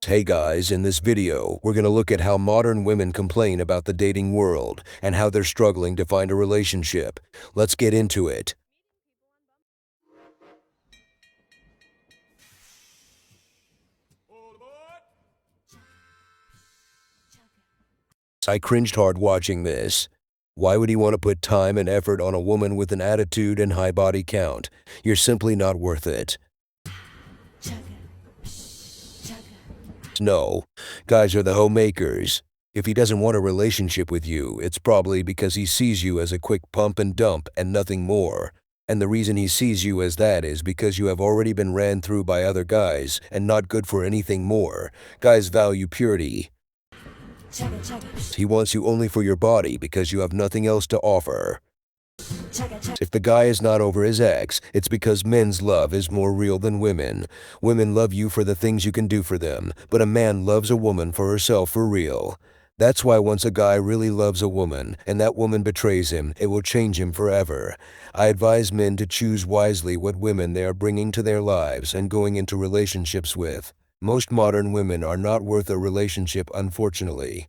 Hey guys, in this video, we're gonna look at how modern women complain about the dating world and how they're struggling to find a relationship. Let's get into it. I cringed hard watching this. Why would he want to put time and effort on a woman with an attitude and high body count? You're simply not worth it. No, guys are the homemakers. If he doesn't want a relationship with you, it's probably because he sees you as a quick pump and dump and nothing more. And the reason he sees you as that is because you have already been ran through by other guys and not good for anything more. Guys value purity. He wants you only for your body because you have nothing else to offer. If the guy is not over his ex, it's because men's love is more real than women. Women love you for the things you can do for them, but a man loves a woman for herself for real. That's why once a guy really loves a woman, and that woman betrays him, it will change him forever. I advise men to choose wisely what women they are bringing to their lives and going into relationships with. Most modern women are not worth a relationship, unfortunately.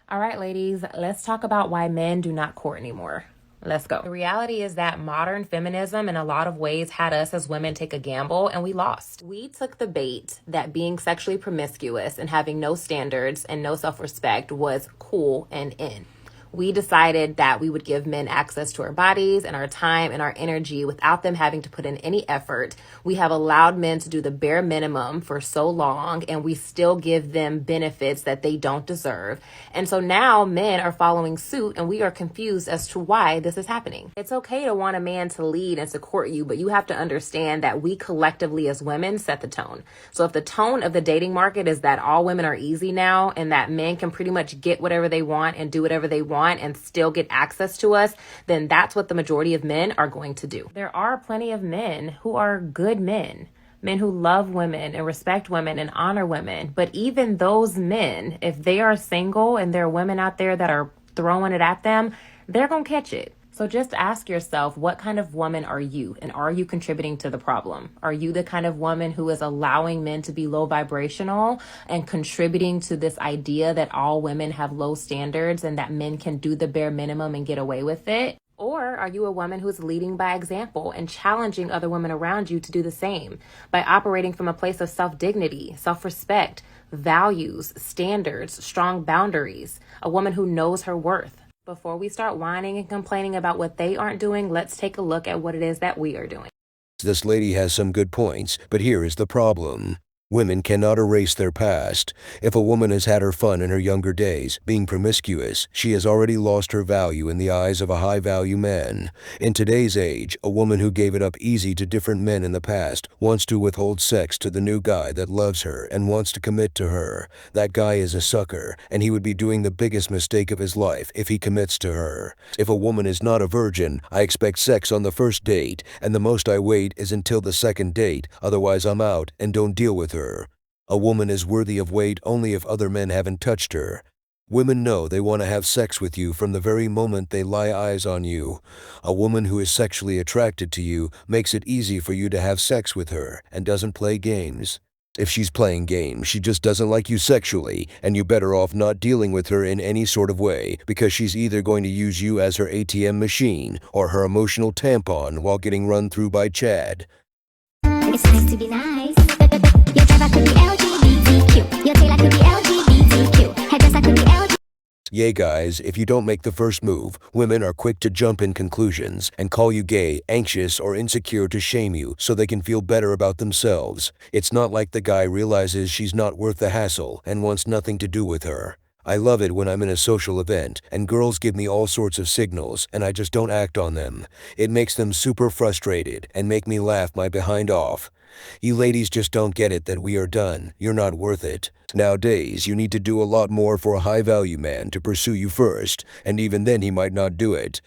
All right, ladies, let's talk about why men do not court anymore. Let's go. The reality is that modern feminism in a lot of ways had us as women take a gamble and we lost. We took the bait that being sexually promiscuous and having no standards and no self-respect was cool and in. We decided that we would give men access to our bodies and our time and our energy without them having to put in any effort. We have allowed men to do the bare minimum for so long, and we still give them benefits that they don't deserve. And so now men are following suit, and we are confused as to why this is happening. It's okay to want a man to lead and to court you, but you have to understand that we collectively as women set the tone. So if the tone of the dating market is that all women are easy now and that men can pretty much get whatever they want and do whatever they want and still get access to us, then that's what the majority of men are going to do. There are plenty of men who are good men who love women and respect women and honor women. But even those men, if they are single and there are women out there that are throwing it at them, they're going to catch it. So just ask yourself, what kind of woman are you? And are you contributing to the problem? Are you the kind of woman who is allowing men to be low vibrational and contributing to this idea that all women have low standards and that men can do the bare minimum and get away with it? Or are you a woman who's leading by example and challenging other women around you to do the same by operating from a place of self-dignity, self-respect, values, standards, strong boundaries, a woman who knows her worth? Before we start whining and complaining about what they aren't doing, let's take a look at what it is that we are doing. This lady has some good points, but here is the problem. Women cannot erase their past. If a woman has had her fun in her younger days, being promiscuous, she has already lost her value in the eyes of a high-value man. In today's age, a woman who gave it up easy to different men in the past wants to withhold sex to the new guy that loves her and wants to commit to her. That guy is a sucker, and he would be doing the biggest mistake of his life if he commits to her. If a woman is not a virgin, I expect sex on the first date, and the most I wait is until the second date, otherwise I'm out and don't deal with her. A woman is worthy of wait only if other men haven't touched her. Women know they want to have sex with you from the very moment they lay eyes on you. A woman who is sexually attracted to you makes it easy for you to have sex with her and doesn't play games. If she's playing games, she just doesn't like you sexually, and you're better off not dealing with her in any sort of way because she's either going to use you as her ATM machine or her emotional tampon while getting run through by Chad. It's nice to be nice. Your driver could be LGBTQ. Your tailor could be LGBTQ. Hairdresser could be LGBTQ. Yeah guys, if you don't make the first move, women are quick to jump in conclusions and call you gay, anxious, or insecure to shame you so they can feel better about themselves. It's not like the guy realizes she's not worth the hassle and wants nothing to do with her. I love it when I'm in a social event and girls give me all sorts of signals and I just don't act on them. It makes them super frustrated and make me laugh my behind off. You ladies just don't get it that we are done. You're not worth it. Nowadays, you need to do a lot more for a high-value man to pursue you first, and even then he might not do it.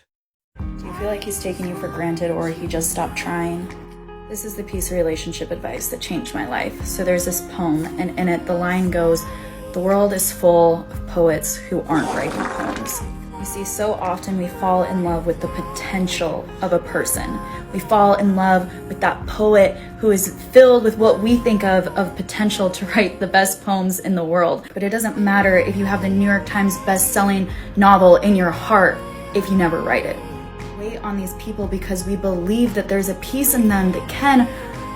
Do you feel like he's taking you for granted or he just stopped trying? This is the piece of relationship advice that changed my life. So there's this poem, and in it the line goes, "The world is full of poets who aren't writing poems." You see, so often we fall in love with the potential of a person. We fall in love with that poet who is filled with what we think of potential to write the best poems in the world. But it doesn't matter if you have the New York Times best-selling novel in your heart if you never write it. We wait on these people because we believe that there's a piece in them that can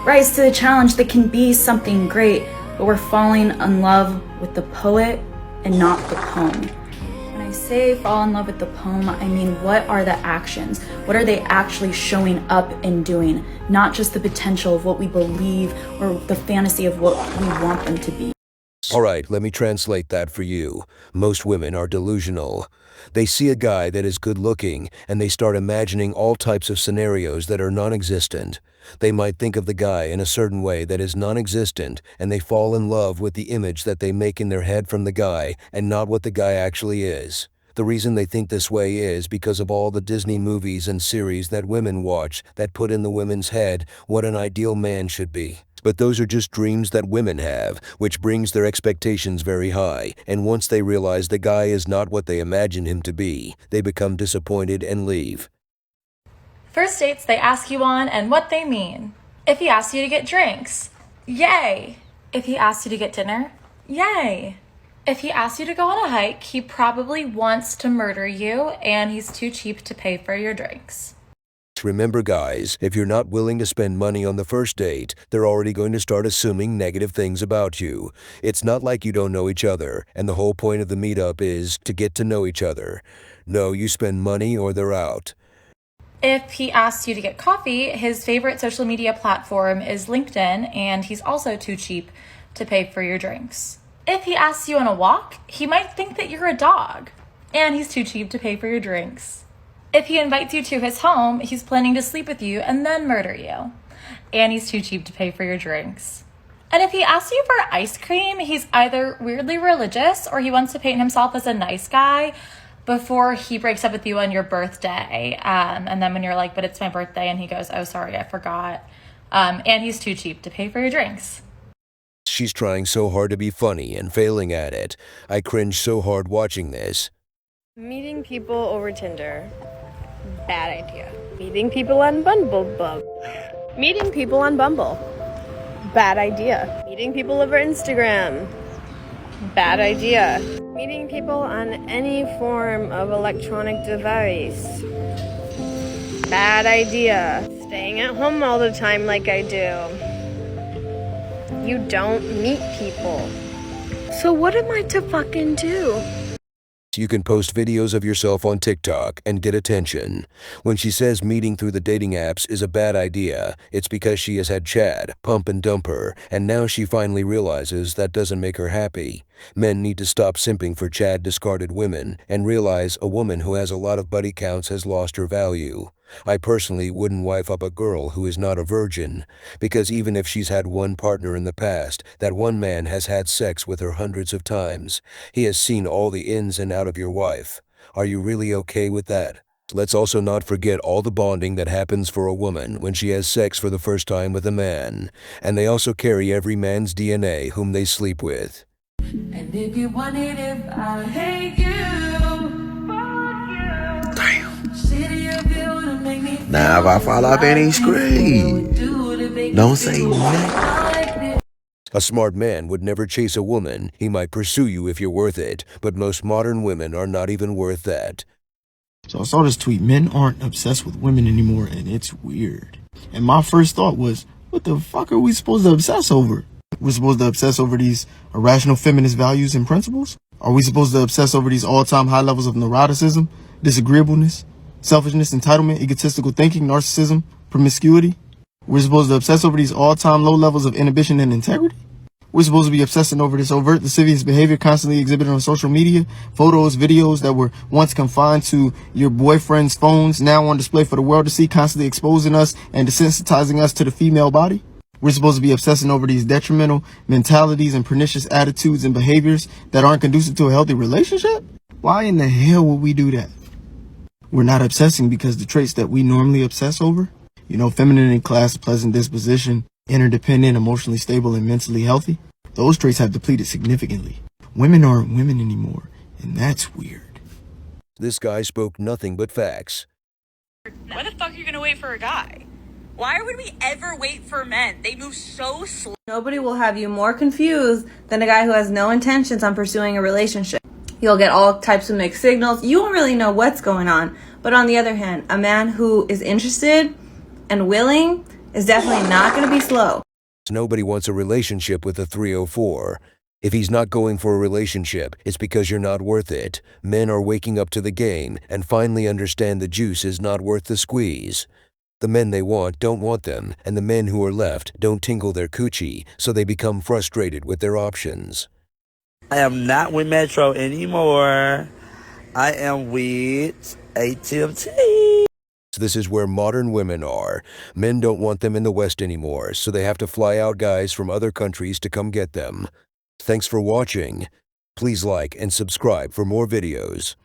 rise to the challenge, that can be something great, but we're falling in love with the poet and not the poem. When I say fall in love with the poem, I mean, what are the actions? What are they actually showing up and doing? Not just the potential of what we believe or the fantasy of what we want them to be. All right, let me translate that for you. Most women are delusional. They see a guy that is good looking and they start imagining all types of scenarios that are non-existent. They might think of the guy in a certain way that is non-existent, and they fall in love with the image that they make in their head from the guy and not what the guy actually is. The reason they think this way is because of all the Disney movies and series that women watch that put in the women's head what an ideal man should be. But those are just dreams that women have, which brings their expectations very high, and once they realize the guy is not what they imagine him to be, they become disappointed and leave. First dates they ask you on and what they mean. If he asks you to get drinks, yay. If he asks you to get dinner, yay. If he asks you to go on a hike, he probably wants to murder you and he's too cheap to pay for your drinks. Remember guys, if you're not willing to spend money on the first date, they're already going to start assuming negative things about you. It's not like you don't know each other, and the whole point of the meetup is to get to know each other. No, you spend money or they're out. If he asks you to get coffee, his favorite social media platform is LinkedIn, and he's also too cheap to pay for your drinks. If he asks you on a walk, he might think that you're a dog, and he's too cheap to pay for your drinks. If he invites you to his home, he's planning to sleep with you and then murder you, and he's too cheap to pay for your drinks. And if he asks you for ice cream, he's either weirdly religious or he wants to paint himself as a nice guy before he breaks up with you on your birthday. And then when you're like, but it's my birthday, and he goes, oh, sorry, I forgot. And he's too cheap to pay for your drinks. She's trying so hard to be funny and failing at it. I cringe so hard watching this. Meeting people over Tinder. Bad idea. Meeting people on Bumble. Meeting people on Bumble. Bad idea. Meeting people over Instagram. Bad idea. Meeting people on any form of electronic device. Bad idea. Staying at home all the time like I do. You don't meet people. So what am I to fucking do? You can post videos of yourself on TikTok and get attention. When she says meeting through the dating apps is a bad idea, it's because she has had Chad pump and dump her, and now she finally realizes that doesn't make her happy. Men need to stop simping for Chad discarded women and realize a woman who has a lot of buddy counts has lost her value. I personally wouldn't wife up a girl who is not a virgin, because even if she's had one partner in the past, that one man has had sex with her hundreds of times. He has seen all the ins and out of your wife. Are you really okay with that? Let's also not forget all the bonding that happens for a woman when she has sex for the first time with a man. And they also carry every man's DNA whom they sleep with. And if you want it, if I hate you, fuck you. Damn. Now if I fall off any screen, don't say nothing. A smart man would never chase a woman. He might pursue you if you're worth it, but most modern women are not even worth that. So I saw this tweet, men aren't obsessed with women anymore, and it's weird. And my first thought was, what the fuck are we supposed to obsess over? We're supposed to obsess over these irrational feminist values and principles? Are we supposed to obsess over these all-time high levels of neuroticism, disagreeableness, selfishness, entitlement, egotistical thinking, narcissism, promiscuity? We're supposed to obsess over these all-time low levels of inhibition and integrity? We're supposed to be obsessing over this overt lascivious behavior constantly exhibited on social media, photos, videos that were once confined to your boyfriend's phones, now on display for the world to see, constantly exposing us and desensitizing us to the female body. We're supposed to be obsessing over these detrimental mentalities and pernicious attitudes and behaviors that aren't conducive to a healthy relationship? Why in the hell would we do that? We're not obsessing because the traits that we normally obsess over, feminine in class, pleasant disposition, interdependent, emotionally stable, and mentally healthy, those traits have depleted significantly. Women aren't women anymore, and that's weird. This guy spoke nothing but facts. Why the fuck are you gonna wait for a guy? Why would we ever wait for men? They move so slow. Nobody will have you more confused than a guy who has no intentions on pursuing a relationship. You'll get all types of mixed signals. You won't really know what's going on. But on the other hand, a man who is interested and willing is definitely not going to be slow. Nobody wants a relationship with a 304. If he's not going for a relationship, it's because you're not worth it. Men are waking up to the game and finally understand the juice is not worth the squeeze. The men they want don't want them, and the men who are left don't tingle their coochie, so they become frustrated with their options. I am not with Metro anymore. I am with AT&T. This is where modern women are. Men don't want them in the West anymore, so they have to fly out guys from other countries to come get them. Thanks for watching. Please like and subscribe for more videos.